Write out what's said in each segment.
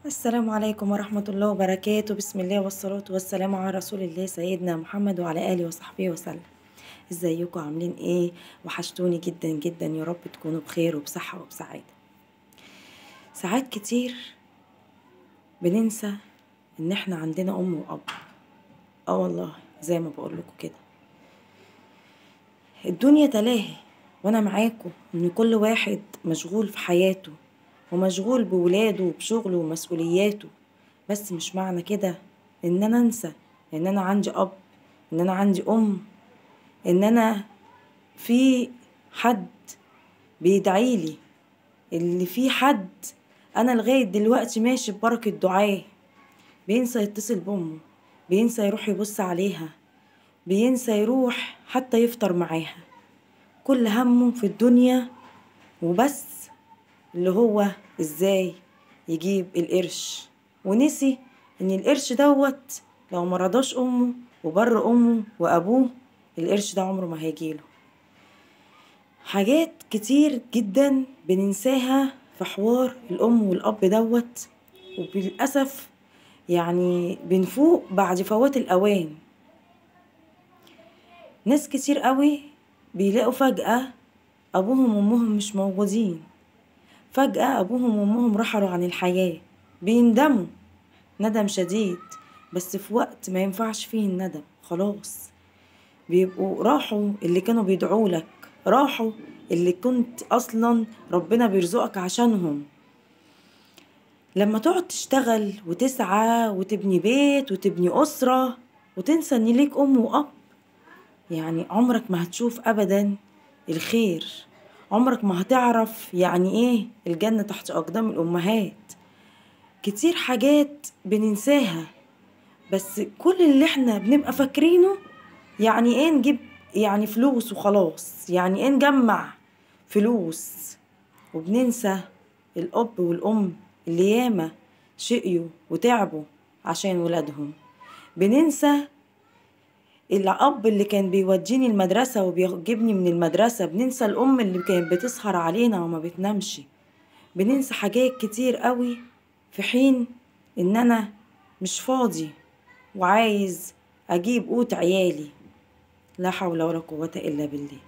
السلام عليكم ورحمة الله وبركاته. بسم الله والصلاة والسلام على رسول الله سيدنا محمد وعلى آله وصحبه وسلم. ازيكم عاملين ايه؟ وحشتوني جدا جدا، يا رب تكونوا بخير وبصحة وبسعادة. ساعات كتير بننسى ان احنا عندنا ام واب. والله زي ما بقول لكم كده، الدنيا تلاهي وانا معاكم ان كل واحد مشغول في حياته ومشغول بولاده وبشغله ومسؤولياته، بس مش معنى كده ان انا انسى ان انا عندي اب، ان انا عندي ام، ان انا في حد بيدعيلي، اللي في حد انا لغاية دلوقتي ماشي ببركة دعاه. بينسى يتصل بامه، بينسى يروح يبص عليها، بينسى يروح حتى يفطر معاها. كل همه في الدنيا وبس اللي هو ازاي يجيب القرش، ونسي ان القرش دوت لو مرضاش امه وبر امه وابوه القرش ده عمره ما هيجيله. حاجات كتير جدا بننساها في حوار الام والاب دوت، وبالاسف يعني بنفوق بعد فوات الاوان. ناس كتير قوي بيلاقوا فجأة ابوهم وامهم مش موجودين، فجأة ابوهم وامهم رحلوا عن الحياة، بيندموا ندم شديد، بس في وقت ما ينفعش فيه الندم. خلاص بيبقوا راحوا اللي كانوا بيدعوا لك، راحوا اللي كنت اصلا ربنا بيرزقك عشانهم. لما تقعد تشتغل وتسعى وتبني بيت وتبني أسرة وتنسى ان ليك ام واب، يعني عمرك ما هتشوف ابدا الخير، عمرك ما هتعرف يعني ايه الجنة تحت اقدام الامهات. كتير حاجات بننساها، بس كل اللي احنا بنبقى فاكرينه يعني ايه نجيب يعني فلوس وخلاص، يعني ايه نجمع فلوس، وبننسى الاب والام اللي ياما شقيوا وتعبوا عشان ولادهم. بننسى الاب اللي كان بيوديني المدرسة وبيجيبني من المدرسة، بننسى الام اللي كانت بتسهر علينا وما بتنامش. بننسى حاجات كتير قوي في حين ان انا مش فاضي وعايز اجيب قوت عيالي. لا حول ولا قوة الا بالله.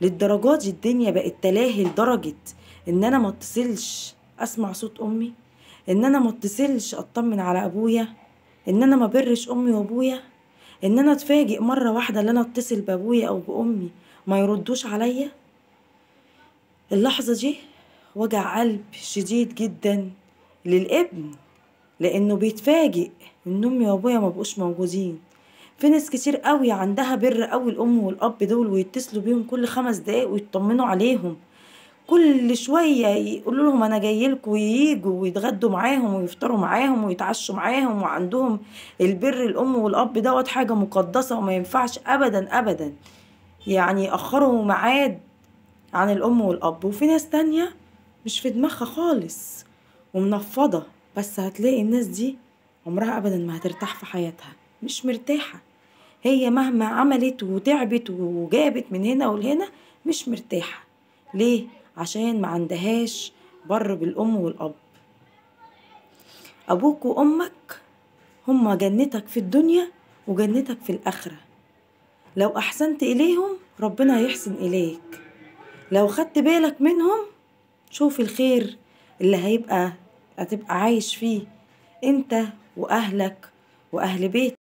للدرجات دي الدنيا بقت تلاهي لدرجة ان انا ما اتصلش اسمع صوت امي، ان انا ما اتصلش اطمن على ابويا، ان انا ما برش امي وابويا، ان انا اتفاجئ مرة واحدة ان انا اتصل بابويا او بامي ما يردوش عليا. اللحظة دي وجع قلب شديد جدا للابن، لانه بيتفاجئ ان امي وابويا ما بقوش موجودين. في ناس كتير قوي عندها بر قوي الام والاب دول، ويتصلوا بيهم كل 5 دقايق ويطمنوا عليهم، كل شويه يقولوا لهم انا جاي لكم، وييجوا ويتغدوا معاهم ويفطروا معاهم ويتعشوا معاهم، وعندهم البر. الام والاب دوت حاجه مقدسه وما ينفعش ابدا ابدا يعني ياخروا ميعاد عن الام والاب. وفي ناس تانية مش في دماغها خالص ومنفضة، بس هتلاقي الناس دي عمرها ابدا ما هترتاح في حياتها، مش مرتاحة. هي مهما عملت وتعبت وجابت من هنا ولهنا مش مرتاحة. ليه؟ عشان ما عندهاش بر بالام والاب. ابوك وامك هما جنتك في الدنيا وجنتك في الاخرة. لو احسنت اليهم ربنا هيحسن اليك، لو خدت بالك منهم شوف الخير اللي هتبقى عايش فيه انت واهلك واهل بيتك.